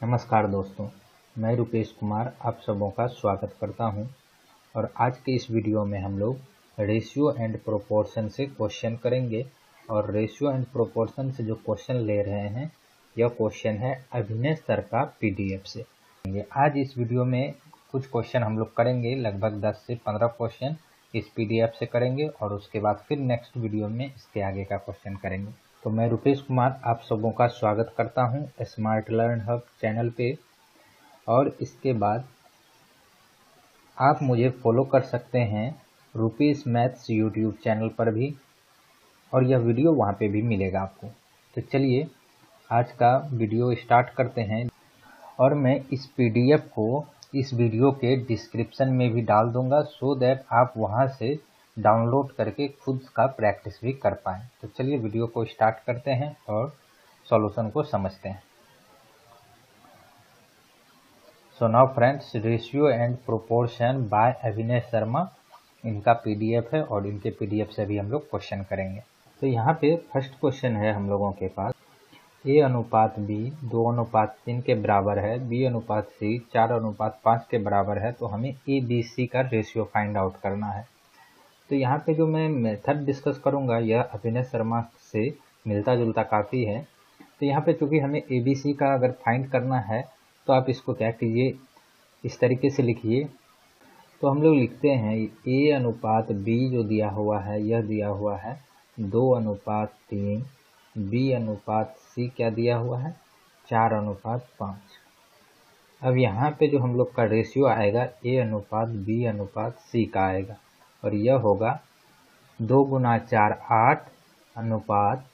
नमस्कार दोस्तों, मैं रुपेश कुमार आप सबों का स्वागत करता हूं और आज के इस वीडियो में हम लोग रेशियो एंड प्रोपोर्शन से क्वेश्चन करेंगे। और रेशियो एंड प्रोपोर्शन से जो क्वेश्चन ले रहे हैं यह क्वेश्चन है अभिनय सर का पीडीएफ से। आज इस वीडियो में कुछ क्वेश्चन हम लोग करेंगे, लगभग 10 से 15 क्वेश्चन इस पीडीएफ से करेंगे और उसके बाद फिर नेक्स्ट वीडियो में इसके आगे का क्वेश्चन करेंगे। तो मैं रुपेश कुमार आप सबों का स्वागत करता हूं स्मार्ट लर्न हब चैनल पे। और इसके बाद आप मुझे फॉलो कर सकते हैं रुपेश मैथ्स यूट्यूब चैनल पर भी, और यह वीडियो वहां पे भी मिलेगा आपको। तो चलिए आज का वीडियो स्टार्ट करते हैं। और मैं इस पीडीएफ को इस वीडियो के डिस्क्रिप्शन में भी डाल दूंगा सो दैट आप वहां से डाउनलोड करके खुद का प्रैक्टिस भी कर पाएँ। तो चलिए वीडियो को स्टार्ट करते हैं और सॉल्यूशन को समझते हैं। So now friends, ratio and proportion bye अभिनय शर्मा, इनका पीडीएफ है और इनके पीडीएफ से भी हम लोग क्वेश्चन करेंगे। तो यहाँ पे फर्स्ट क्वेश्चन है हम लोगों के पास, ए अनुपात बी 2:3 के बराबर है, बी अनुपात सी 4:5 के बराबर है, तो हमें ए बी सी का रेशियो फाइंड आउट करना है। तो यहाँ पे जो मैं मेथड डिस्कस करूँगा यह अभिनय शर्मा से मिलता जुलता काफ़ी है। तो यहाँ पे चूँकि हमें ए बी सी का अगर फाइंड करना है तो आप इसको क्या कीजिए, इस तरीके से लिखिए। तो हम लोग लिखते हैं ए अनुपात बी जो दिया हुआ है यह दिया हुआ है 2:3, बी अनुपात सी क्या दिया हुआ है 4:5। अब यहाँ पे जो हम लोग का रेशियो आएगा ए अनुपात बी अनुपात सी का आएगा और यह होगा 2 × 4 8 अनुपात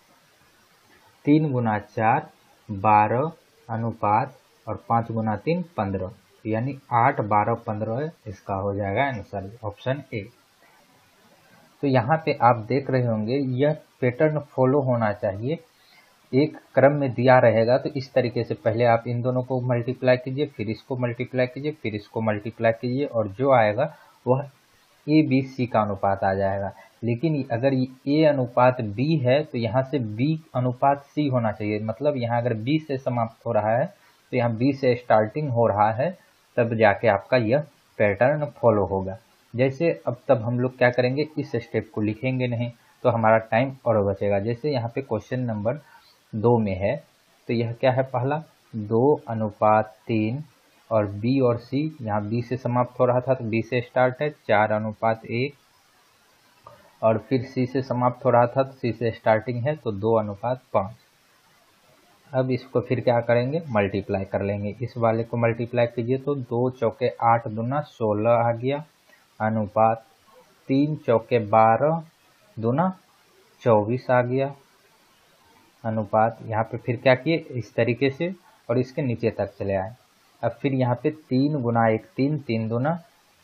3 × 4 12 अनुपात और 5 × 3 15, यानी 8 12 15 इसका हो जाएगा आंसर, ऑप्शन ए। तो यहाँ पे आप देख रहे होंगे यह पैटर्न फॉलो होना चाहिए, एक क्रम में दिया रहेगा। तो इस तरीके से पहले आप इन दोनों को मल्टीप्लाई कीजिए, फिर इसको मल्टीप्लाई कीजिए, फिर इसको मल्टीप्लाई कीजिए और जो आएगा वह ए बी सी का अनुपात आ जाएगा। लेकिन अगर ए अनुपात बी है तो यहाँ से बी अनुपात सी होना चाहिए, मतलब यहाँ अगर बी से समाप्त हो रहा है तो यहाँ बी से स्टार्टिंग हो रहा है, तब जाके आपका यह पैटर्न फॉलो होगा। जैसे अब तब हम लोग क्या करेंगे, इस स्टेप को लिखेंगे नहीं तो हमारा टाइम और बचेगा। जैसे यहाँ पे क्वेश्चन नंबर 2 में है तो यह क्या है, पहला 2:3 और बी और सी, यहाँ बी से समाप्त हो रहा था तो बी से स्टार्ट है 4:1, और फिर सी से समाप्त हो रहा था तो सी से स्टार्टिंग है तो 2:5। अब इसको फिर क्या करेंगे, मल्टीप्लाई कर लेंगे। इस वाले को मल्टीप्लाई कीजिए तो 2 चौके 8 दूना 16 आ गया, अनुपात 3 चौके 12 दूना 24 आ गया, अनुपात यहाँ पे फिर क्या किए इस तरीके से और इसके नीचे तक चले आए। अब फिर यहाँ पे 3 × 1 3, 3 दूना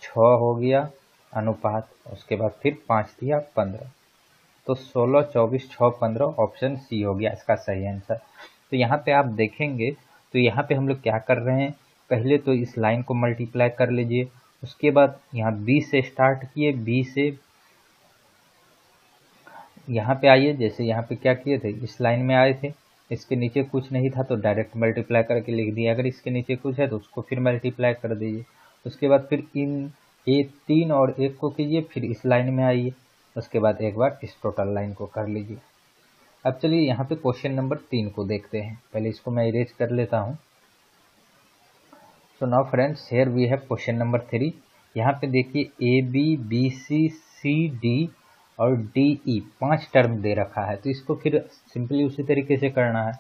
6 हो गया अनुपात, उसके बाद फिर 5 दिया 15, तो 16 24 6 15 ऑप्शन सी हो गया इसका सही आंसर। तो यहाँ पे आप देखेंगे तो यहाँ पे हम लोग क्या कर रहे हैं, पहले तो इस लाइन को मल्टीप्लाई कर लीजिए, उसके बाद यहाँ बी से स्टार्ट किए, बी से यहाँ पे आइए। जैसे यहाँ पे क्या किए थे, इस लाइन में आए थे, इसके नीचे कुछ नहीं था तो डायरेक्ट मल्टीप्लाई करके लिख दिया, अगर इसके नीचे कुछ है तो उसको फिर मल्टीप्लाई कर दीजिए। उसके बाद फिर इन 3 और 1 को कीजिए, फिर इस लाइन में आइए, उसके बाद एक बार इस टोटल लाइन को कर लीजिए। अब चलिए यहाँ पे क्वेश्चन नंबर 3 को देखते हैं, पहले इसको मैं इरेज कर लेता हूँ। So now friends, here we have question number 3। यहाँ पे देखिए A B B C C D और डी ई 5 टर्म दे रखा है, तो इसको फिर सिंपली उसी तरीके से करना है,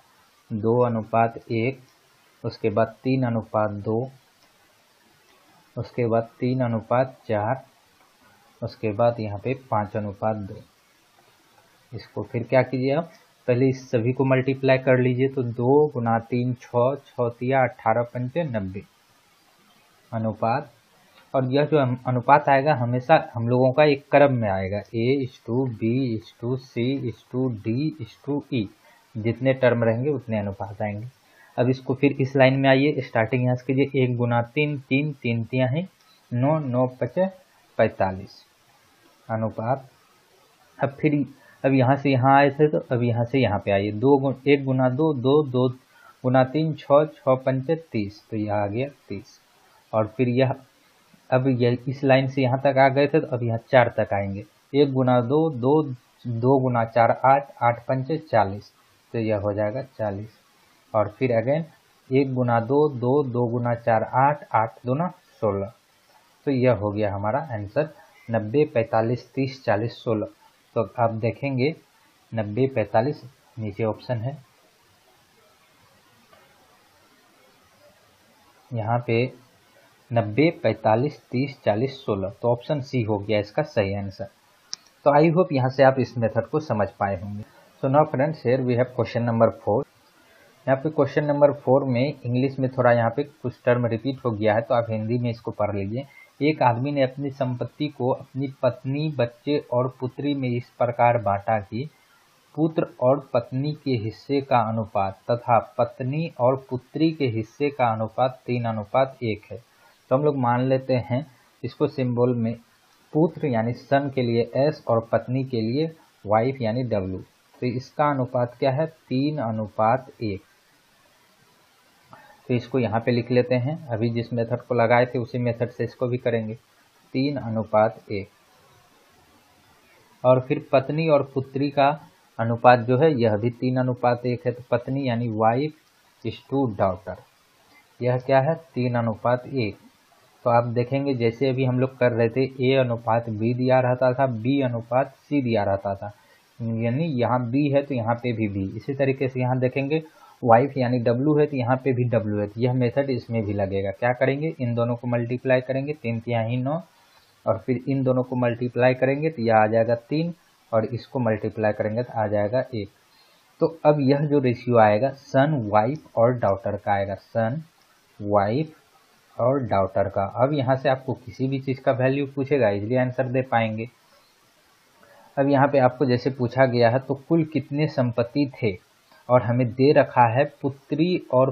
2:1, उसके बाद 3:2, उसके बाद 3:4, उसके बाद यहाँ पे 5:2। इसको फिर क्या कीजिए, आप पहले इस सभी को मल्टीप्लाई कर लीजिए, तो 2 × 3 6, 6 तिया 18 पंचे 90 अनुपात। और यह जो अनुपात आएगा हमेशा हम लोगों का एक क्रम में आएगा, A:B:C:D:E, जितने टर्म रहेंगे उतने अनुपात आएंगे। अब इसको फिर इस लाइन में आइए, स्टार्टिंग यहाँ से कीजिए, 1 × 3 3, 3 तिया है 9, 9 5 45 अनुपात। अब फिर अब यहाँ से यहाँ आए थे तो अब यहाँ से यहाँ पे आइए, 1 × 2 2, 2 गुना 3 6, 6 पंचे 30, तो यह आ गया 30। और फिर यह अब यह इस लाइन से यहाँ तक आ गए थे, तो अब यहाँ 4 तक आएंगे। 1 गुना 2 2, 2 गुना 4 8, 8 पंचे 40, तो यह हो जाएगा 40। और फिर अगेन 1 गुना 2 2, 2 गुना 4 8, 8 दूना 16, तो यह हो गया हमारा आंसर 90 45 30 40 16। तो आप देखेंगे 90 45 नीचे ऑप्शन है, यहाँ पे 90 45 30 40 16, तो ऑप्शन सी हो गया इसका सही आंसर। तो आई होप यहाँ से आप इस मेथड को समझ पाए होंगे। So now friends, here we have question number 4। यहाँ पे क्वेश्चन नंबर 4 में इंग्लिश में थोड़ा यहाँ पे कुछ टर्म रिपीट हो गया है, तो आप हिंदी में इसको पढ़ लीजिए। एक आदमी ने अपनी संपत्ति को अपनी पत्नी, बच्चे और पुत्री में इस प्रकार बांटा कि पुत्र और पत्नी के हिस्से का अनुपात तथा पत्नी और पुत्री के हिस्से का अनुपात 3:1 है। तो हम लोग मान लेते हैं इसको सिंबल में पुत्र यानी सन के लिए S और पत्नी के लिए वाइफ यानी W। तो इसका अनुपात क्या है? 3:1। तो इसको यहाँ पे लिख लेते हैं। अभी जिस मेथड को लगाए थे उसी मेथड से इसको भी करेंगे, 3:1। और फिर पत्नी और पुत्री का अनुपात जो है यह भी 3:1 है। तो पत्नी यानी वाइफ इज टू डॉटर, यह क्या है? 3:1। तो आप देखेंगे जैसे अभी हम लोग कर रहे थे A:B दिया रहता था, B:C दिया रहता था, यानी यहाँ B है तो यहाँ पे भी B। इसी तरीके से यहाँ देखेंगे वाइफ यानी W है तो यहाँ पे भी W है, तो यह मेथड इसमें भी लगेगा। क्या करेंगे? इन दोनों को मल्टीप्लाई करेंगे, 3 तिहाई 9, और फिर इन दोनों को मल्टीप्लाई करेंगे तो यह आ जाएगा 3, और इसको मल्टीप्लाई करेंगे तो आ जाएगा 1। तो अब यह जो रेशियो आएगा सन, वाइफ और डॉटर का आएगा, सन, वाइफ और डॉटर का। अब यहाँ से आपको किसी भी चीज़ का वैल्यू पूछेगा, इजीली आंसर दे पाएंगे। अब यहाँ पे आपको जैसे पूछा गया है तो कुल कितने संपत्ति थे, और हमें दे रखा है पुत्री और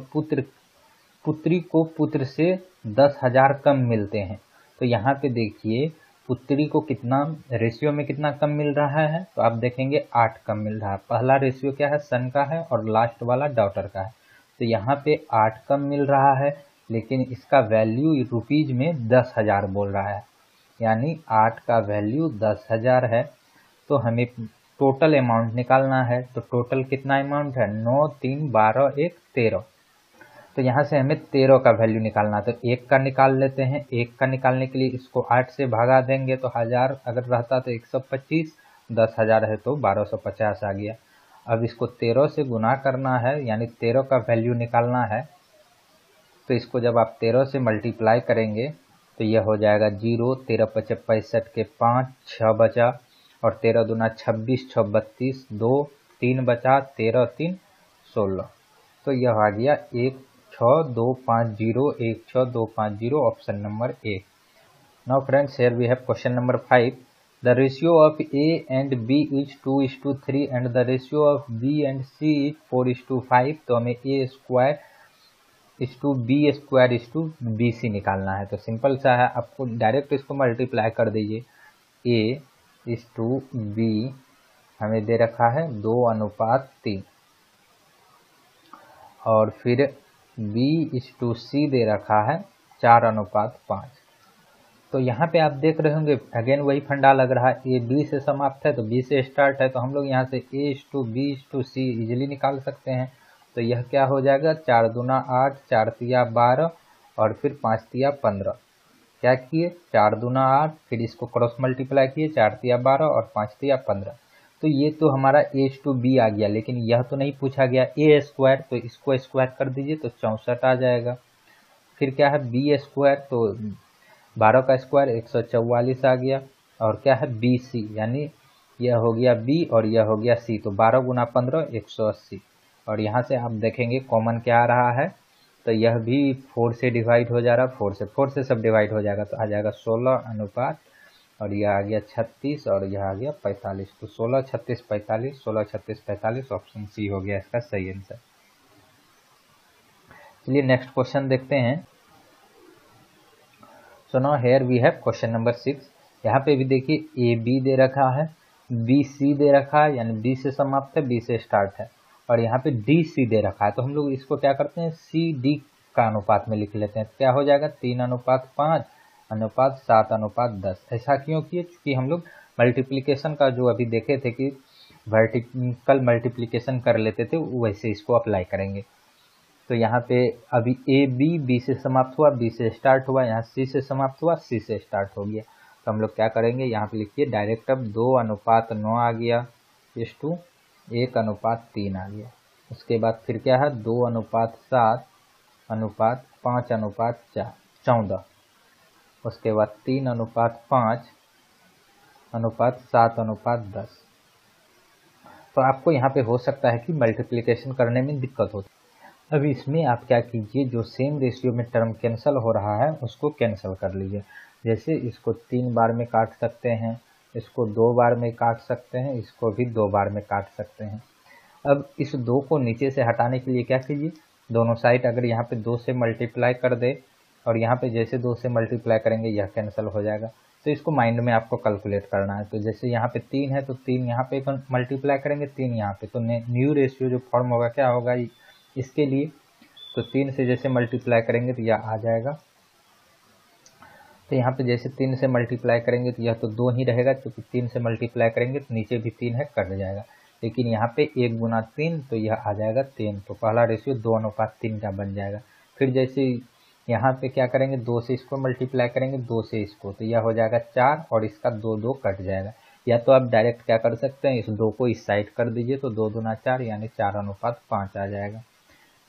पुत्री को पुत्र से 10,000 कम मिलते हैं। तो यहाँ पे देखिए पुत्री को कितना रेशियो में कितना कम मिल रहा है, तो आप देखेंगे 8 कम मिल रहा है। पहला रेशियो क्या है? सन का है, और लास्ट वाला डॉटर का है। तो यहाँ पे 8 कम मिल रहा है, लेकिन इसका वैल्यू रुपीज में 10,000 बोल रहा है, यानी 8 का वैल्यू 10,000 है। तो हमें टोटल अमाउंट निकालना है। तो टोटल कितना अमाउंट है? 9 3 12 1 13। तो यहाँ से हमें 13 का वैल्यू निकालना है। तो 1 का निकाल लेते हैं। 1 का निकालने के लिए इसको 8 से भागा देंगे, तो 1000 अगर रहता तो 125, 10,000 है तो 1250 आ गया। अब इसको 13 से गुना करना है, यानी 13 का वैल्यू निकालना है। तो इसको जब आप 13 से मल्टीप्लाई करेंगे तो यह हो जाएगा 0, 13 5 65 के 5, 6 बचा, और 13 दूना 26, 6 32, 2 3 बचा, 13 3 16। तो यह आ गया 16250, 16250, option number A। Now friends, here we have question number 5। The ratio of A and B is 2:3 and the ratio of B and C is 4:5। तो हमें A square is to B square is to BC निकालना है। तो simple सा है, आपको direct इसको multiply कर दीजिए। A इज टू B हमें दे रखा है 2:3, और फिर B इज टू C दे रखा है 4:5। तो यहाँ पे आप देख रहे होंगे अगेन वही फंडा लग रहा है, A B से समाप्त है तो B से स्टार्ट है। तो हम लोग यहाँ से A is to B is to C easily निकाल सकते हैं। तो यह क्या हो जाएगा? 4 दूना 8, 4 तिया 12, और फिर 5 तिया 15। क्या किए? 4 दूना 8, फिर इसको क्रॉस मल्टीप्लाई किए, 4 तिया 12 और 5 तिया 15। तो ये तो हमारा A टू B आ गया, लेकिन यह तो नहीं पूछा गया A स्क्वायर, तो इसको स्क्वायर कर दीजिए तो 64 आ जाएगा। फिर क्या है? B स्क्वायर, तो 12 का स्क्वायर 144 आ गया। और क्या है? BC, यानी यह हो गया B और यह हो गया C, तो 12 गुना 15 180। और यहाँ से आप देखेंगे कॉमन क्या आ रहा है, तो यह भी 4 से डिवाइड हो जा रहा है, 4 से सब डिवाइड हो जाएगा, तो आ जाएगा 16:, और यह आ गया 36, और यह आ गया 45। तो 16 36 45, 16 36 45, ऑप्शन C हो गया इसका सही आंसर। चलिए नेक्स्ट क्वेश्चन देखते हैं। So now here we have question number 6। यहाँ पे भी देखिए AB दे रखा है, BC दे रखा है, यानी B से समाप्त है, B से स्टार्ट है, और यहाँ पे डी सी दे रखा है, तो हम लोग इसको क्या करते हैं सी डी का अनुपात में लिख लेते हैं। क्या हो जाएगा 3:5 अनुपात 7:10। ऐसा क्यों किए? क्योंकि हम लोग मल्टीप्लिकेशन का जो अभी देखे थे कि वर्टिकल मल्टीप्लिकेशन कर लेते थे, वैसे इसको अप्लाई करेंगे। तो यहाँ पे अभी ए बी से समाप्त हुआ, बी से स्टार्ट हुआ, यहाँ सी से समाप्त हुआ, सी से स्टार्ट हो गया। तो हम लोग क्या करेंगे, यहाँ पे लिखिए डायरेक्ट अब 2:9 आ गया, इस टू 1:3 आ गया। उसके बाद फिर क्या है 2:7 अनुपात 5:4 14। उसके बाद 3:5 अनुपात 7:10। तो आपको यहाँ पे हो सकता है कि मल्टीप्लिकेशन करने में दिक्कत हो। अब इसमें आप क्या कीजिए, जो सेम रेशियो में टर्म कैंसिल हो रहा है उसको कैंसिल कर लीजिए। जैसे इसको 3 बार में काट सकते हैं, इसको 2 बार में काट सकते हैं, इसको भी 2 बार में काट सकते हैं। अब इस 2 को नीचे से हटाने के लिए क्या कीजिए, दोनों साइड अगर यहाँ पे 2 से मल्टीप्लाई कर दे और यहाँ पे जैसे 2 से मल्टीप्लाई करेंगे यह कैंसिल हो जाएगा। तो इसको माइंड में आपको कैलकुलेट करना है। तो जैसे यहाँ पे 3 है तो 3 यहाँ पे मल्टीप्लाई करेंगे, 3 यहाँ पे, तो न्यू रेशियो जो फॉर्म होगा क्या होगा इसके लिए, तो 3 से जैसे मल्टीप्लाई करेंगे तो यह आ जाएगा। तो यहाँ पे जैसे 3 से मल्टीप्लाई करेंगे तो यह तो 2 ही रहेगा, क्योंकि 3 से मल्टीप्लाई करेंगे तो नीचे भी 3 है, कट जाएगा। लेकिन यहाँ पे 1 गुना 3 तो यह आ जाएगा 3, तो पहला रेशियो 2:3 का बन जाएगा। फिर जैसे यहाँ पे क्या करेंगे, 2 से इसको मल्टीप्लाई करेंगे, 2 से इसको, तो यह हो जाएगा 4 और इसका 2 कट जाएगा। या तो आप डायरेक्ट क्या कर सकते हैं, इस 2 को इस साइड कर दीजिए तो 2 दूना 4 यानी 4:5 आ जाएगा।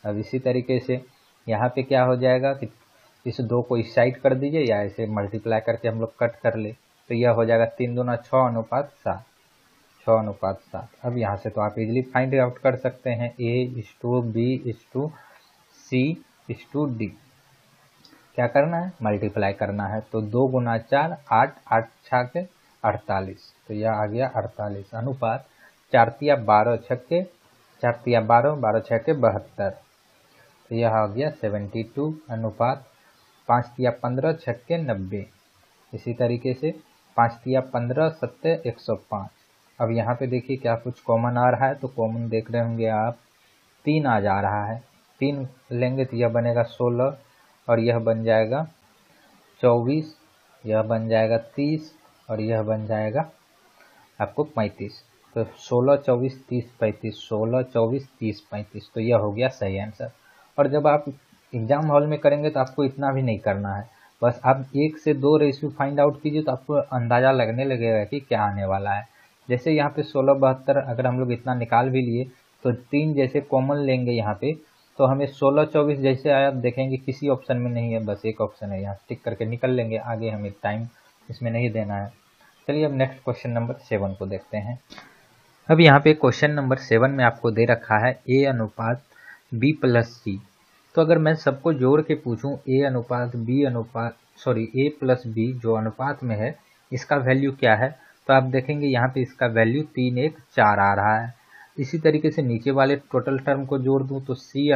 अब इसी तरीके से यहाँ पे क्या हो जाएगा कि इस 2 को इस साइड कर दीजिए या ऐसे मल्टीप्लाई करके हम लोग कट कर ले, तो यह हो जाएगा 3 दूना 6:7 6:7। अब यहाँ से तो आप इजीली फाइंड आउट कर सकते हैं A:B:C:D। क्या करना है, मल्टीप्लाई करना है। तो 2 गुना 4 8 8 6 48, तो यह आ गया 48 अनुपात 4 तिया 12 छक्के 4 तिया 12 12 छक्के 72, तो यह आ गया 72 अनुपात 5 तिया 15 छक्के 90। इसी तरीके से 5 तिया 15 सत्ते 105। अब यहाँ पे देखिए क्या कुछ कॉमन आ रहा है, तो कॉमन देख रहे होंगे आप 3 आ जा रहा है, 3 लेंगे तो यह बनेगा 16 और यह बन जाएगा 24, यह बन जाएगा 30 और यह बन जाएगा आपको 35। तो 16 24 30 35, 16 24 30 35, तो यह हो गया सही आंसर। और जब आप एग्जाम हॉल में करेंगे तो आपको इतना भी नहीं करना है, बस आप 1 से 2 रेशियो फाइंड आउट कीजिए तो आपको अंदाज़ा लगने लगेगा कि क्या आने वाला है। जैसे यहाँ पे 16 72 अगर हम लोग इतना निकाल भी लिए तो 3 जैसे कॉमन लेंगे यहाँ पे, तो हमें 16 24 जैसे आया, आप देखेंगे किसी ऑप्शन में नहीं है, बस एक ऑप्शन है, यहाँ टिक करके निकल लेंगे, आगे हमें टाइम इसमें नहीं देना है। चलिए अब नेक्स्ट क्वेश्चन नंबर 7 को देखते हैं। अब यहाँ पे क्वेश्चन नंबर 7 में आपको दे रखा है A:B+C। तो अगर मैं सबको जोड़ के पूछूं A+B जो अनुपात में है इसका वैल्यू क्या है, तो आप देखेंगे यहाँ पे इसका वैल्यू 3 1 4 आ रहा है। इसी तरीके से नीचे वाले टोटल टर्म को जोड़ दूं तो C:A:B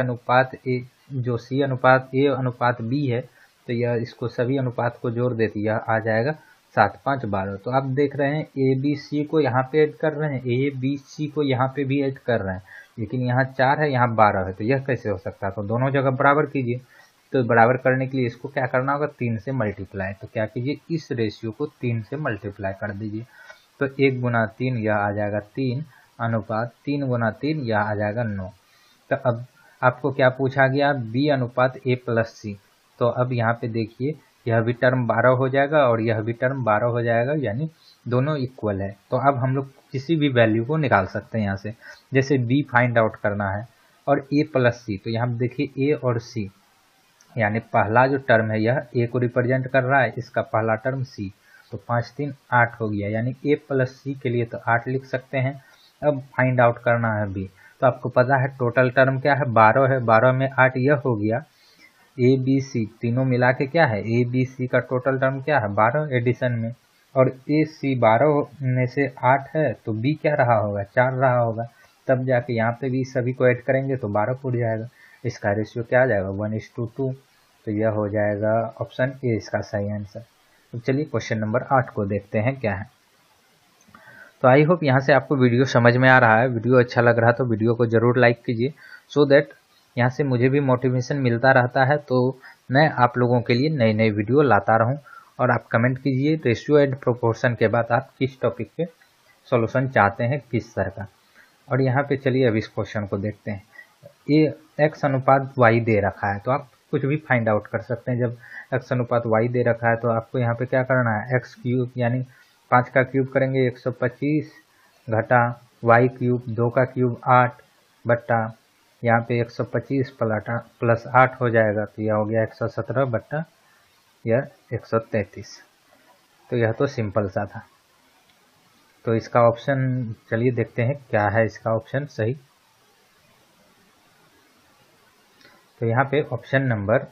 है, तो यह इसको सभी अनुपात को जोड़ देती यह आ जाएगा 7 5 12। तो आप देख रहे हैं ABC को यहाँ पे ऐड कर रहे हैं, ABC को यहाँ पे भी ऐड कर रहे हैं, लेकिन यहाँ 4 है यहाँ 12 है, तो यह कैसे हो सकता है। तो दोनों जगह बराबर कीजिए। तो बराबर करने के लिए इसको क्या करना होगा, 3 से मल्टीप्लाई। तो क्या कीजिए, इस रेशियो को 3 से मल्टीप्लाई कर दीजिए। तो 1 गुना 3 यह आ जाएगा 3 अनुपात 3 गुना 3 यह आ जाएगा 9। तो अब आपको क्या पूछा गया, B:A+C। तो अब यहाँ पे देखिए यह भी टर्म 12 हो जाएगा और यह भी टर्म 12 हो जाएगा, यानी दोनों इक्वल है। तो अब हम लोग किसी भी वैल्यू को निकाल सकते हैं यहाँ से। जैसे B फाइंड आउट करना है और A+C, तो यहाँ देखिए A और C, यानी पहला जो टर्म है यह A को रिप्रेजेंट कर रहा है, इसका पहला टर्म C, तो 5 3 8 हो गया, यानी A+C के लिए तो 8 लिख सकते हैं। अब फाइंड आउट करना है B, तो आपको पता है टोटल टर्म क्या है, 12 है, 12 में 8 यह हो गया। ABC तीनों मिला के क्या है, ABC का टोटल टर्म क्या है 12 एडिशन में, और AC 12 में से 8 है तो B क्या रहा होगा 4 रहा होगा, तब जाके यहाँ पे भी सभी को ऐड करेंगे तो 12 फुट जाएगा। इसका रेशियो क्या आ जाएगा 1:2, तो यह हो जाएगा ऑप्शन ए इसका सही आंसर। तो चलिए क्वेश्चन नंबर 8 को देखते हैं क्या है। तो आई होप यहाँ से आपको वीडियो समझ में आ रहा है। वीडियो अच्छा लग रहा है तो वीडियो को ज़रूर लाइक कीजिए, सो दैट यहाँ से मुझे भी मोटिवेशन मिलता रहता है, तो मैं आप लोगों के लिए नई नई वीडियो लाता रहूँ। और आप कमेंट कीजिए रेशियो एंड प्रोपोर्शन के बाद आप किस टॉपिक पे सॉल्यूशन चाहते हैं, किस सर का। और यहाँ पे चलिए अब इस क्वेश्चन को देखते हैं। ये x अनुपात y दे रखा है, तो आप कुछ भी फाइंड आउट कर सकते हैं। जब x अनुपात y दे रखा है तो आपको यहाँ पे क्या करना है, x क्यूब यानी 5 का क्यूब करेंगे 125 घटा y क्यूब 2 का क्यूब 8 बट्टा यहाँ पे 125 प्लस 8 हो जाएगा, तो यह हो गया 117 बट्टा यह 133। तो यह तो सिंपल सा था। तो इसका ऑप्शन चलिए देखते हैं क्या है इसका ऑप्शन सही। तो यहाँ पे ऑप्शन नंबर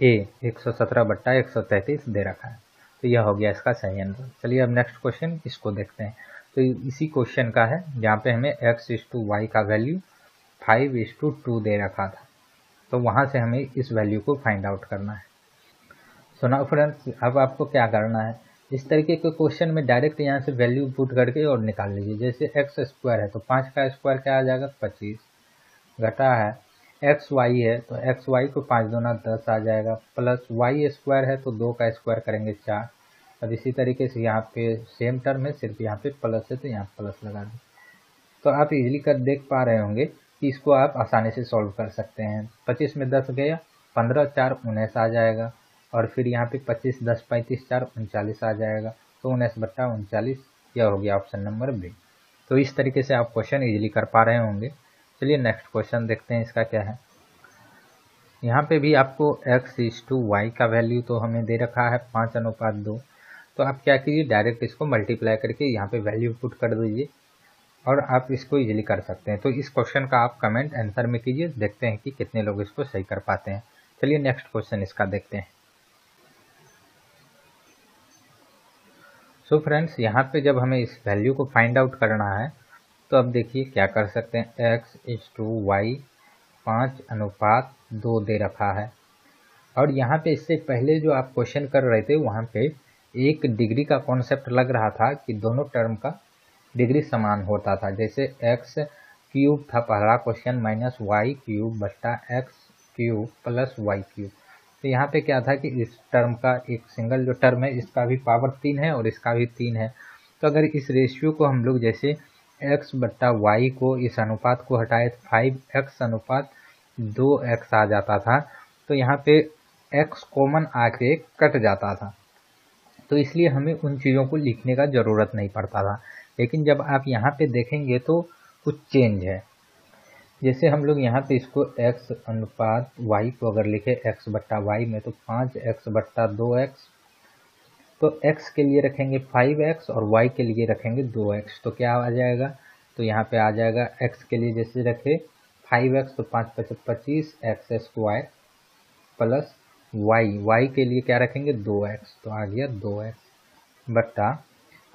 ए 117 बट्टा 133 दे रखा है, तो यह हो गया इसका सही आंसर। चलिए अब नेक्स्ट क्वेश्चन इसको देखते हैं। तो इसी क्वेश्चन का है जहाँ पे हमें x/y का वैल्यू 5:2 दे रखा था, तो वहाँ से हमें इस वैल्यू को फाइंड आउट करना है। सो नाउ फ्रेंड्स, अब आपको क्या करना है, इस तरीके के क्वेश्चन में डायरेक्ट यहाँ से वैल्यू पुट करके और निकाल लीजिए। जैसे x स्क्वायर है तो 5 का स्क्वायर क्या आ जाएगा 25, घटा है एक्स वाई है तो एक्स वाई को 5 दूना 10 आ जाएगा, प्लस वाई स्क्वायर है तो 2 का स्क्वायर करेंगे 4। अब इसी तरीके से यहाँ पे सेम टर्म है, सिर्फ यहाँ पे प्लस है तो यहाँ प्लस लगा दें। तो आप इजीली कर देख पा रहे होंगे कि इसको आप आसानी से सॉल्व कर सकते हैं। 25 में 10 गया, 15 4 19 आ जाएगा, और फिर यहाँ पे 25 10 35 4 39 आ जाएगा, तो 19 बट्टा 39 यह हो गया ऑप्शन नंबर बी। तो इस तरीके से आप क्वेश्चन इजीली कर पा रहे होंगे। चलिए नेक्स्ट क्वेश्चन देखते हैं इसका क्या है। यहाँ पे भी आपको x/y का वैल्यू तो हमें दे रखा है 5:2। तो आप क्या कीजिए, डायरेक्ट इसको मल्टीप्लाई करके यहाँ पे वैल्यू पुट कर दीजिए और आप इसको इजीली कर सकते हैं। तो इस क्वेश्चन का आप कमेंट आंसर में कीजिए, देखते हैं कि कितने लोग इसको सही कर पाते हैं। चलिए नेक्स्ट क्वेश्चन इसका देखते हैं। सो फ्रेंड्स, यहाँ पे जब हमें इस वैल्यू को फाइंड आउट करना है तो अब देखिए क्या कर सकते हैं। x/y 5:2 दे रखा है, और यहाँ पे इससे पहले जो आप क्वेश्चन कर रहे थे वहाँ पे एक डिग्री का कॉन्सेप्ट लग रहा था कि दोनों टर्म का डिग्री समान होता था। जैसे x क्यूब था पहला क्वेश्चन माइनस वाई क्यूब बट्टा X cube plus Y cube. तो यहाँ पे क्या था कि इस टर्म का एक सिंगल जो टर्म है इसका भी पावर 3 है और इसका भी 3 है। तो अगर इस रेशियो को हम लोग जैसे x बट्टा वाई को इस अनुपात को हटाए 5x अनुपात 2x आ जाता था, तो यहाँ पे x कॉमन आके कट जाता था, तो इसलिए हमें उन चीज़ों को लिखने का ज़रूरत नहीं पड़ता था। लेकिन जब आप यहाँ पे देखेंगे तो कुछ चेंज है। जैसे हम लोग यहाँ पे इसको x अनुपात y को अगर लिखे x बट्टा वाई में तो 5x बट्टा 2x, तो x के लिए रखेंगे 5x और y के लिए रखेंगे 2x, तो क्या आ जाएगा, तो यहाँ पे आ जाएगा x के लिए जैसे रखे 5x तो 5 × 25 x स्क्वायर प्लस y के लिए क्या रखेंगे 2x, तो आ गया 2x बट्टा।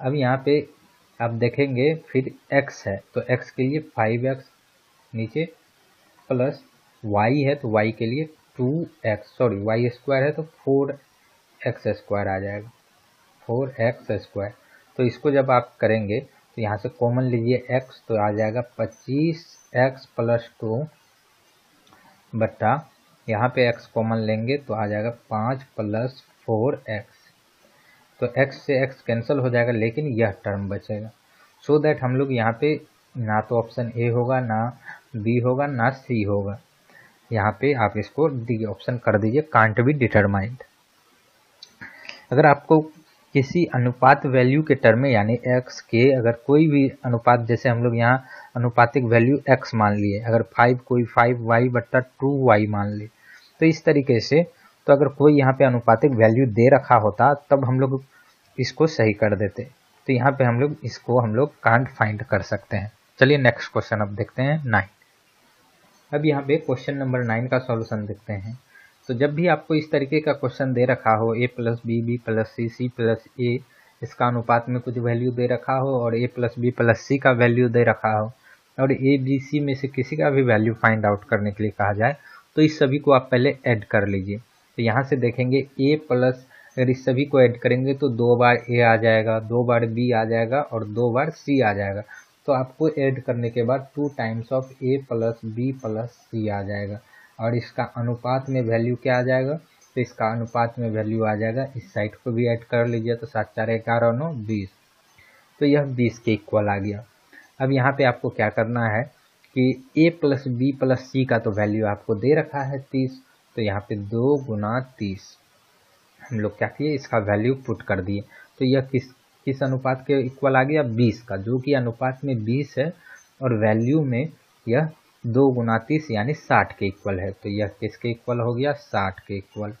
अब यहाँ पे आप देखेंगे फिर x है तो x के लिए 5x नीचे प्लस y है तो y के लिए 2x, सॉरी y स्क्वायर है तो 4x स्क्वायर आ जाएगा, 4x स्क्वायर। तो इसको जब आप करेंगे तो यहाँ से कॉमन लीजिए x, तो आ जाएगा 25x प्लस 2 बट्टा यहाँ पे x कॉमन लेंगे तो आ जाएगा 5 प्लस 4x। तो x से x कैंसिल हो जाएगा लेकिन यह टर्म बचेगा। सो दैट हम लोग यहाँ पे ना तो ऑप्शन ए होगा, ना बी होगा, ना सी होगा। यहाँ पे आप इसको डी ऑप्शन कर दीजिए, कांट बी डिटरमाइंड। अगर आपको किसी अनुपात वैल्यू के टर्म में यानी x के अगर कोई भी अनुपात, जैसे हम लोग यहाँ अनुपातिक वैल्यू x मान लिए, अगर 5 कोई 5y बट्टा 2y मान लिए, तो इस तरीके से तो अगर कोई यहाँ पे अनुपातिक वैल्यू दे रखा होता तब हम लोग इसको सही कर देते। तो यहाँ पे हम लोग कांट फाइंड कर सकते हैं। चलिए नेक्स्ट क्वेश्चन अब देखते हैं 9। अब यहाँ पे क्वेश्चन नंबर 9 का सॉल्यूशन देखते हैं। तो जब भी आपको इस तरीके का क्वेश्चन दे रखा हो a plus B B plus C C plus A, इसका अनुपात में कुछ वैल्यू दे रखा हो, और a प्लस बी प्लस सी का वैल्यू दे रखा हो, और ए बी सी में से किसी का भी वैल्यू फाइंड आउट करने के लिए कहा जाए, तो इस सभी को आप पहले ऐड कर लीजिए। तो यहाँ से देखेंगे a प्लस अगर इस सभी को ऐड करेंगे तो 2 बार ए आ जाएगा, 2 बार बी आ जाएगा और 2 बार सी आ जाएगा। तो आपको ऐड करने के बाद 2 times of A plus B plus C आ जाएगा और इसका अनुपात में वैल्यू क्या आ जाएगा, तो इसका अनुपात में वैल्यू आ जाएगा, इस साइड को भी ऐड कर लीजिए तो 7 4 11 9 20, तो यह 20 के इक्वल आ गया। अब यहाँ पे आपको क्या करना है कि a प्लस बी प्लस सी का तो वैल्यू आपको दे रखा है 30, तो यहाँ पे 2 गुना 30 हम लोग क्या किए, इसका वैल्यू पुट कर दिए। तो यह किस अनुपात के इक्वल आ गया, 20 का, जो कि अनुपात में 20 है और वैल्यू में यह 2 गुना 30 यानी 60 के इक्वल है। तो यह किसके इक्वल हो गया, 60 के इक्वल।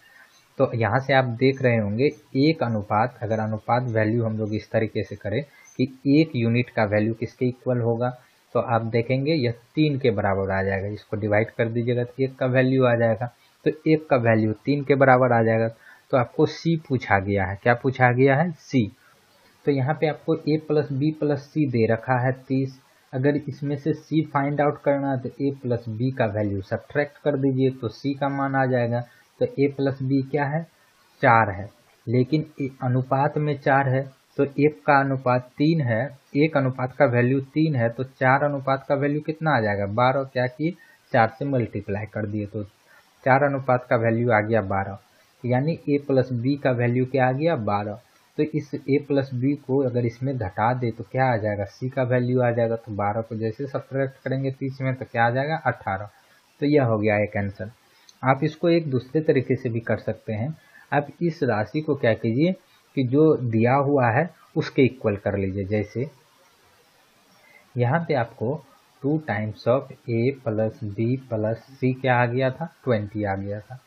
तो यहाँ से आप देख रहे होंगे एक अनुपात, अगर अनुपात वैल्यू हम लोग इस तरीके से करें कि 1 यूनिट का वैल्यू किसके इक्वल होगा, तो आप देखेंगे यह 3 के बराबर आ जाएगा। इसको डिवाइड कर दीजिएगा तो 1 का वैल्यू आ जाएगा, तो 1 का वैल्यू 3 के बराबर आ जाएगा। तो आपको सी पूछा गया है, क्या पूछा गया है, सी। तो यहाँ पे आपको a plus B plus C दे रखा है 30, अगर इसमें से c फाइंड आउट करना है तो a प्लस बी का वैल्यू सब्ट्रैक्ट कर दीजिए तो c का मान आ जाएगा। तो a प्लस बी क्या है, 4 है, लेकिन अनुपात में 4 है तो 1 का अनुपात 3 है, 1 अनुपात का वैल्यू 3 है तो 4 अनुपात का वैल्यू कितना आ जाएगा, 12। क्या किए, 4 से मल्टीप्लाई कर दिए तो 4 अनुपात का वैल्यू आ गया 12, यानी a प्लस बी का वैल्यू क्या आ गया, 12। तो इस a प्लस बी को अगर इसमें घटा दे तो क्या आ जाएगा, c का वैल्यू आ जाएगा। तो 12 को जैसे सब्ट्रैक्ट करेंगे 30 में तो क्या आ जाएगा, 18। तो यह हो गया एक आंसर। आप इसको एक दूसरे तरीके से भी कर सकते हैं। आप इस राशि को क्या कीजिए कि जो दिया हुआ है उसके इक्वल कर लीजिए। जैसे यहाँ पे आपको 2 times of a plus B plus C क्या आ गया था, 20 आ गया था।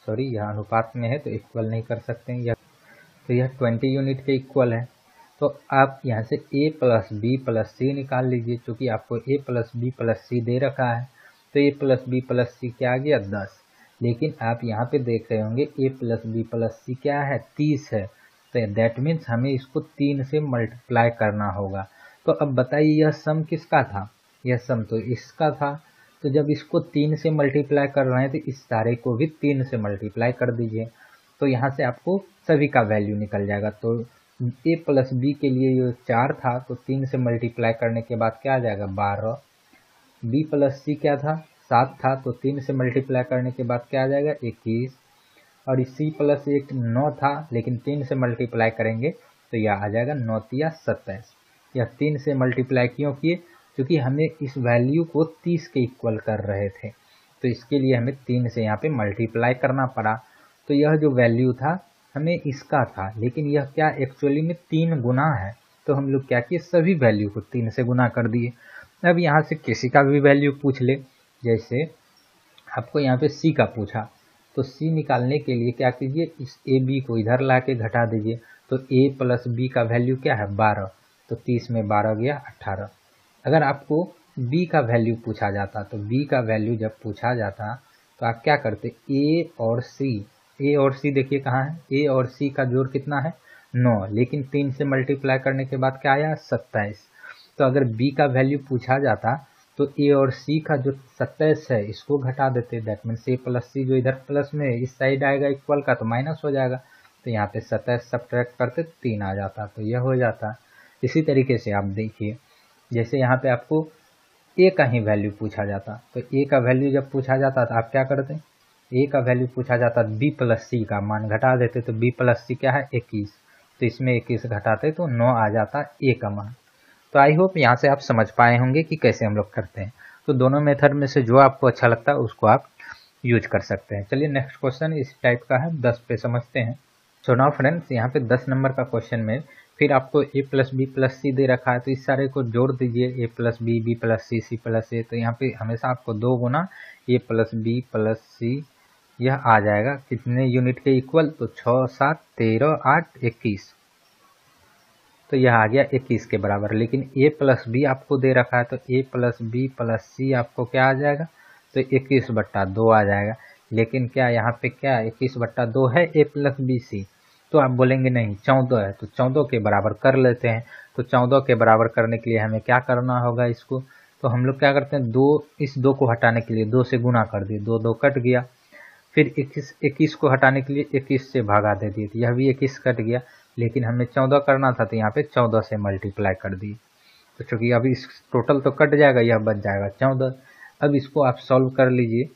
सॉरी, यह अनुपात में है तो इक्वल नहीं कर सकते हैं, तो यह 20 यूनिट के इक्वल है। तो आप यहाँ से a प्लस बी प्लस सी निकाल लीजिए, क्योंकि आपको a plus B plus C दे रखा है। तो a plus B plus C क्या आ गया, 10। लेकिन आप यहाँ पे देख रहे होंगे a plus B plus C क्या है, 30 है। तो दैट मीन्स हमें इसको 3 से मल्टीप्लाई करना होगा। तो अब बताइए यह सम किसका था, यह सम तो इसका था। तो जब इसको 3 से मल्टीप्लाई कर रहे हैं तो इस सारे को भी 3 से मल्टीप्लाई कर दीजिए, तो यहाँ से आपको सभी का वैल्यू निकल जाएगा। तो a प्लस बी के लिए ये 4 था तो 3 से मल्टीप्लाई करने के बाद क्या आ जाएगा, 12। b प्लस सी क्या था, 7 था तो 3 से मल्टीप्लाई करने के बाद क्या आ जाएगा, 21। और c प्लस 1 9 था, लेकिन 3 से मल्टीप्लाई करेंगे तो यह आ जाएगा 9 या 27। यह 3 से मल्टीप्लाई क्यों किए, क्योंकि हमें इस वैल्यू को 30 के इक्वल कर रहे थे, तो इसके लिए हमें 3 से यहाँ पे मल्टीप्लाई करना पड़ा। तो यह जो वैल्यू था हमें इसका था, लेकिन यह क्या एक्चुअली में 3 गुना है। तो हम लोग क्या किए, सभी वैल्यू को 3 से गुना कर दिए। अब यहाँ से किसी का भी वैल्यू पूछ ले, जैसे आपको यहाँ पे c का पूछा, तो c निकालने के लिए क्या कीजिए, इस a b को इधर ला के घटा दीजिए। तो a प्लस b का वैल्यू क्या है, 12। तो 30 में 12 गया 18। अगर आपको b का वैल्यू पूछा जाता, तो b का वैल्यू जब पूछा जाता तो आप क्या करते, a और c देखिए कहाँ है, a और c का जोड़ कितना है, 9, लेकिन 3 से मल्टीप्लाई करने के बाद क्या आया, 27। तो अगर b का वैल्यू पूछा जाता तो a और c का जो 27 है इसको घटा देते, दैट मीन्स a प्लस सी जो इधर प्लस में इस साइड आएगा इक्वल का तो माइनस हो जाएगा, तो यहाँ पे 27 सब्ट्रैक्ट करते 3 आ जाता, तो यह हो जाता। इसी तरीके से आप देखिए, जैसे यहाँ पे आपको a का ही वैल्यू पूछा जाता, तो a का वैल्यू जब पूछा जाता तो आप क्या करते, a का वैल्यू पूछा जाता b प्लस सी का मान घटा देते, तो b प्लस सी क्या है, 21। तो इसमें 21 घटाते तो 9 आ जाता a का मान। तो आई होप यहाँ से आप समझ पाए होंगे कि कैसे हम लोग करते हैं। तो दोनों मेथड में से जो आपको अच्छा लगता है उसको आप यूज कर सकते हैं। चलिए नेक्स्ट क्वेश्चन इस टाइप का है, 10 पे समझते हैं। सो नाउ फ्रेंड्स, यहाँ पे 10 नंबर का क्वेश्चन में फिर आपको a plus B plus C दे रखा है, तो इस सारे को जोड़ दीजिए, a plus B B plus C C plus A. तो यहाँ पे हमेशा आपको 2 गुना a plus B plus C यह आ जाएगा कितने यूनिट के इक्वल, तो 6 7 13 8 21। तो यह आ गया 21 के बराबर। लेकिन a प्लस बी आपको दे रखा है, तो a प्लस बी प्लस सी आपको क्या आ जाएगा, तो 21/2 आ जाएगा। लेकिन क्या यहाँ पे क्या 21/2 है a प्लस बी सी, तो आप बोलेंगे नहीं 14 है, तो 14 के बराबर कर लेते हैं। तो 14 के बराबर करने के लिए हमें क्या करना होगा इसको, तो हम लोग क्या करते हैं, इस 2 को हटाने के लिए 2 से गुना कर दिए, 2 2 कट गया। फिर 21 को हटाने के लिए 21 से भागा दे दिए, तो यह भी 21 कट गया, लेकिन हमें 14 करना था तो यहाँ पे 14 से मल्टीप्लाई कर दिए। तो चूंकि अभी इस टोटल तो कट जाएगा, यह बच जाएगा 14। अब इसको आप सॉल्व कर लीजिए।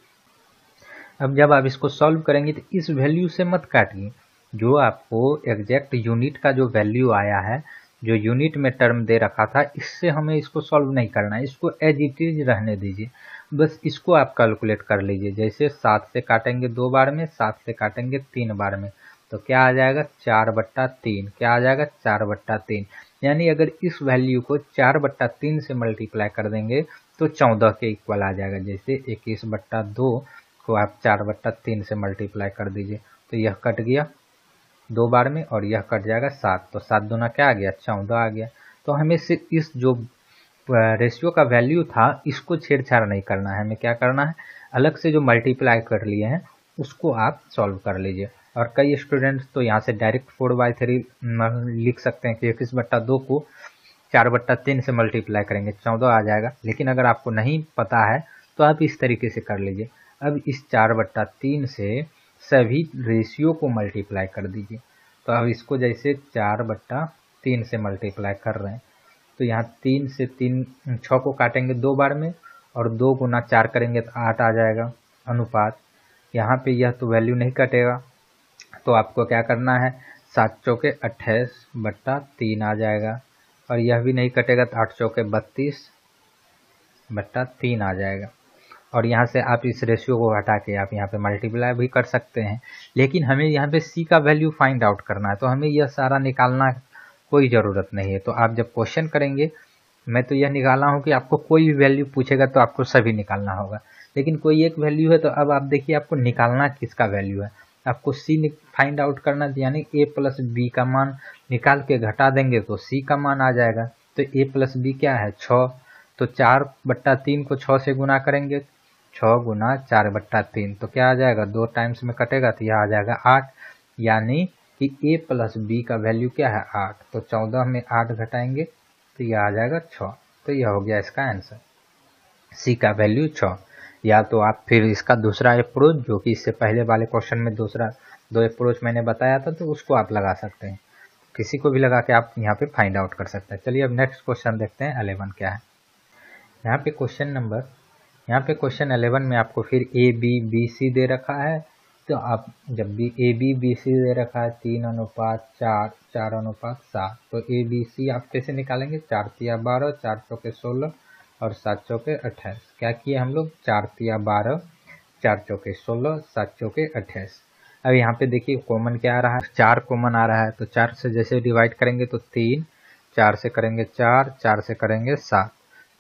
अब जब आप इसको सॉल्व करेंगे तो इस वैल्यू से मत काटिए, जो आपको एग्जैक्ट यूनिट का जो वैल्यू आया है, जो यूनिट में टर्म दे रखा था, इससे हमें इसको सॉल्व नहीं करना है, इसको एज इट इज रहने दीजिए। बस इसको आप कैलकुलेट कर लीजिए। जैसे 7 से काटेंगे 2 बार में, 7 से काटेंगे 3 बार में, तो क्या आ जाएगा 4/3। क्या आ जाएगा 4/3। यानी अगर इस वैल्यू को 4/3 से मल्टीप्लाई कर देंगे तो 14 के इक्वल आ जाएगा। जैसे 21/2 को आप 4/3 से मल्टीप्लाई कर दीजिए, तो यह कट गया 2 बार में, और यह कट जाएगा 7, तो 7 दूना क्या आ गया 14 आ गया। तो हमें सिर्फ इस जो रेशियो का वैल्यू था इसको छेड़छाड़ नहीं करना है, हमें क्या करना है, अलग से जो मल्टीप्लाई कर लिए हैं उसको आप सॉल्व कर लीजिए। और कई स्टूडेंट्स तो यहाँ से डायरेक्ट 4/3 लिख सकते हैं कि 21/2 को 4/3 से मल्टीप्लाई करेंगे 14 आ जाएगा। लेकिन अगर आपको नहीं पता है तो आप इस तरीके से कर लीजिए। अब इस 4/3 से सभी रेशियो को मल्टीप्लाई कर दीजिए। तो अब इसको जैसे 4/3 से मल्टीप्लाई कर रहे हैं, तो यहाँ 3 से 6 को काटेंगे 2 बार में, और 2 गुना 4 करेंगे तो 8 आ जाएगा अनुपात। यहाँ पे यह तो वैल्यू नहीं कटेगा, तो आपको क्या करना है, 7 चौके 28/3 आ जाएगा, और यह भी नहीं कटेगा तो 8 चौके 32/3 आ जाएगा। और यहाँ से आप इस रेशियो को हटा के आप यहाँ पे मल्टीप्लाई भी कर सकते हैं। लेकिन हमें यहाँ पे c का वैल्यू फाइंड आउट करना है, तो हमें यह सारा निकालना कोई ज़रूरत नहीं है। तो आप जब क्वेश्चन करेंगे, मैं तो यह निकाला हूँ कि आपको कोई भी वैल्यू पूछेगा तो आपको सभी निकालना होगा, लेकिन कोई एक वैल्यू है तो अब आप देखिए आपको निकालना किसका वैल्यू है। आपको c फाइंड आउट करना, यानी a प्लस b का मान निकाल के घटा देंगे तो c का मान आ जाएगा। तो a प्लस b क्या है 6, तो 4/3 को 6 से गुना करेंगे, 6 गुना 4/3, तो क्या आ जाएगा 2 टाइम्स में कटेगा तो यह आ जाएगा 8। यानी कि a प्लस b का वैल्यू क्या है 8, तो 14 में 8 घटाएंगे तो यह आ जाएगा 6। तो यह हो गया इसका आंसर, c का वैल्यू 6। या तो आप फिर इसका दूसरा अप्रोच, जो कि इससे पहले वाले क्वेश्चन में दूसरा 2 अप्रोच मैंने बताया था, तो उसको आप लगा सकते हैं। किसी को भी लगा के आप यहाँ पे फाइंड आउट कर सकते हैं। चलिए अब नेक्स्ट क्वेश्चन देखते हैं 11 क्या है। यहाँ पे क्वेश्चन 11 में आपको फिर ए बी बी सी दे रखा है। तो आप जब भी ए बी बी सी दे रखा है 3:4, 4:7, तो ए बी सी आप कैसे निकालेंगे, 4 तिया 12, 4 चौके 16 और 7 चौके 28। क्या किए हम लोग, 4 तिया 12, 4 चौके 16, 7 चौके 28। अब यहाँ पे देखिए कॉमन क्या आ रहा है, 4 कॉमन आ रहा है, तो 4 से जैसे डिवाइड करेंगे तो 3, 4 से करेंगे 4, 4 से करेंगे 7,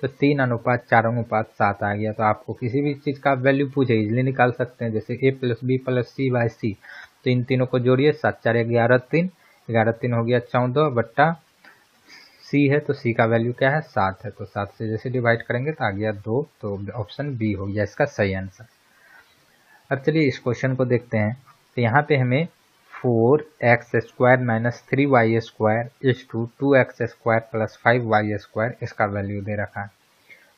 तो 3:4:7 आ गया। तो आपको किसी भी चीज़ का वैल्यू पूछे इजीली निकाल सकते हैं, जैसे a plus B plus C by C. तो इन तीनों को जोड़िए, 7 4 11 3, 11 3 हो गया 14 बट्टा सी है, तो सी का वैल्यू क्या है 7 है, तो 7 से जैसे डिवाइड करेंगे तो आ गया 2, तो ऑप्शन बी हो गया इसका सही आंसर। अब चलिए इस क्वेश्चन को देखते हैं। तो यहाँ पे हमें 4x² - 3y² is to 2x² + 5y² इसका वैल्यू दे रखा है।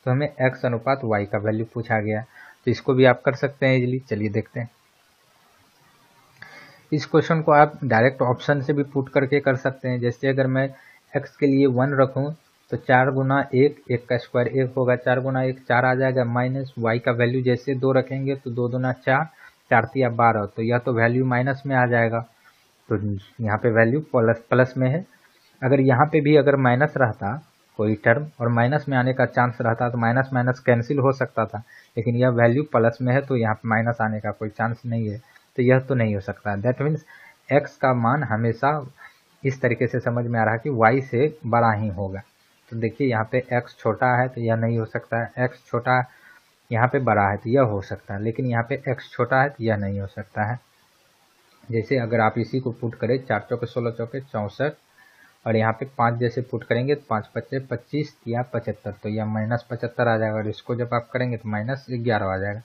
तो हमें x अनुपात y का वैल्यू पूछा गया, तो इसको भी आप कर सकते हैं इजीली। चलिए देखते हैं। इस क्वेश्चन को आप डायरेक्ट ऑप्शन से भी पुट करके कर सकते हैं। जैसे अगर मैं x के लिए 1 रखूं तो 4 गुना 1, 1 का स्क्वायर 1 होगा, 4 गुना 1 4 आ जाएगा, माइनस y का वैल्यू जैसे 2 रखेंगे तो 2 दूना 4, 4 तिया 12, तो यह तो वैल्यू माइनस में आ जाएगा, तो यहाँ पे वैल्यू प्लस में है। अगर यहाँ पे भी अगर माइनस रहता कोई टर्म और माइनस में आने का चांस रहता तो माइनस माइनस कैंसिल हो सकता था, लेकिन यह वैल्यू प्लस में है तो यहाँ पे माइनस आने का कोई चांस नहीं है, तो यह तो नहीं हो सकता। दैट मीन्स x का मान हमेशा इस तरीके से समझ में आ रहा है कि y से बड़ा ही होगा। तो देखिए यहाँ पे x छोटा है तो यह नहीं हो सकता है, x छोटा यहाँ पे बड़ा है तो यह हो सकता है, लेकिन यहाँ पे x छोटा है तो यह नहीं हो सकता है। जैसे अगर आप इसी को पुट करें, 4 चौके 16 चौके 64, और यहाँ पे 5 जैसे पुट करेंगे तो 5 पच्चे 25 या 75, तो यह -75 आ जाएगा, और इसको जब आप करेंगे तो -11 आ जाएगा,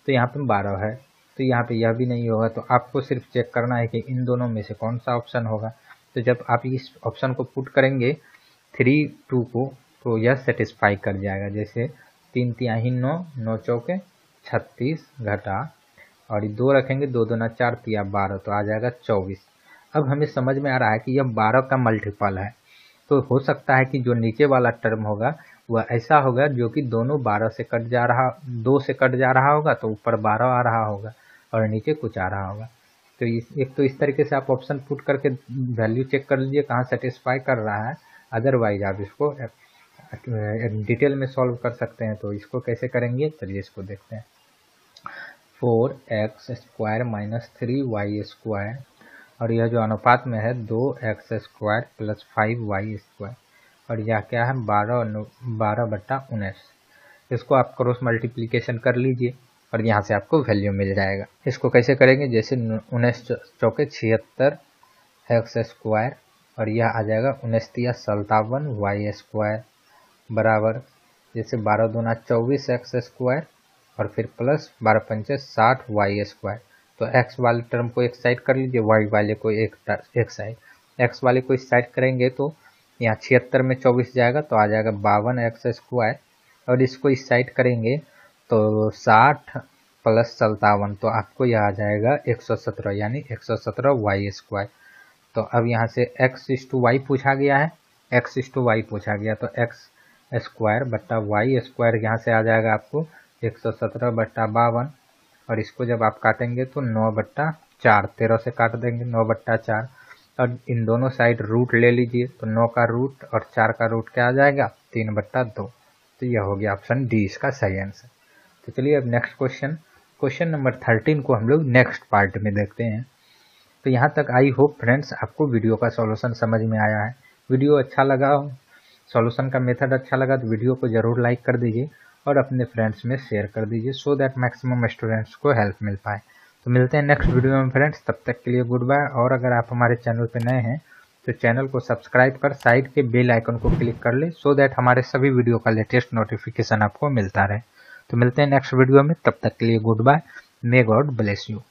तो यहाँ पे 12 है, तो यहाँ पे यह भी नहीं होगा। तो आपको सिर्फ चेक करना है कि इन दोनों में से कौन सा ऑप्शन होगा। तो जब आप इस ऑप्शन को पुट करेंगे 3 2 को, तो यह सेटिस्फाई कर जाएगा। जैसे 3 तिहाई 9, 9 चौके 36 घटा और ये 2 रखेंगे, 2 दूना 4 तिया 12, तो आ जाएगा 24। अब हमें समझ में आ रहा है कि यह 12 का मल्टीपल है, तो हो सकता है कि जो नीचे वाला टर्म होगा वह ऐसा होगा जो कि दोनों 12 से कट जा रहा, 2 से कट जा रहा होगा, तो ऊपर 12 आ रहा होगा और नीचे कुछ आ रहा होगा। तो एक तो इस तरीके से आप ऑप्शन पुट करके वैल्यू चेक कर लीजिए कहाँ सेटिस्फाई कर रहा है, अदरवाइज आप इसको डिटेल में सॉल्व कर सकते हैं। तो इसको कैसे करेंगे, चलिए इसको देखते हैं। 4x² - 3y² और यह जो अनुपात में है 2x² + 5y², और यह क्या है 12/19। इसको आप क्रॉस मल्टीप्लिकेशन कर लीजिए और यहाँ से आपको वैल्यू मिल जाएगा। इसको कैसे करेंगे, जैसे 19 चौके 76 x² और यह आ जाएगा 19 तिया 57 y² बराबर, जैसे 12 दूना 24 x² और फिर प्लस 12 पंचे 60 y²। तो x वाले टर्म को एक साइड कर लीजिए, y वाले को एक साइड, x वाले को इस साइड करेंगे तो यहाँ 76 में 24 जाएगा तो आ जाएगा 52 x², और इसको इस साइड करेंगे तो 60 + 57, तो आपको यह आ जाएगा 117, यानी 117 y²। तो अब यहाँ से x/y पूछा गया है, x/y पूछा गया, तो x² बट्टा y² यहाँ से आ जाएगा आपको 117/52, और इसको जब आप काटेंगे तो 9/4, 13 से काट देंगे 9/4, और इन दोनों साइड रूट ले लीजिए, तो 9 का रूट और 4 का रूट क्या आ जाएगा 3/2। तो यह हो गया ऑप्शन डी इसका सही आंसर। तो चलिए अब नेक्स्ट क्वेश्चन नंबर 13 को हम लोग नेक्स्ट पार्ट में देखते हैं। तो यहाँ तक आई होप फ्रेंड्स आपको वीडियो का सॉल्यूशन समझ में आया है। वीडियो अच्छा लगा हो, सॉल्यूशन का मेथड अच्छा लगा तो वीडियो को ज़रूर लाइक कर दीजिए और अपने फ्रेंड्स में शेयर कर दीजिए, सो दैट मैक्सिमम स्टूडेंट्स को हेल्प मिल पाए। तो मिलते हैं नेक्स्ट वीडियो में फ्रेंड्स, तब तक के लिए गुड बाय। और अगर आप हमारे चैनल पर नए हैं तो चैनल को सब्सक्राइब कर साइड के बेल आइकन को क्लिक कर ले, सो दैट हमारे सभी वीडियो का लेटेस्ट नोटिफिकेशन आपको मिलता रहे। तो मिलते हैं नेक्स्ट वीडियो में, तब तक के लिए goodbye. May God bless you.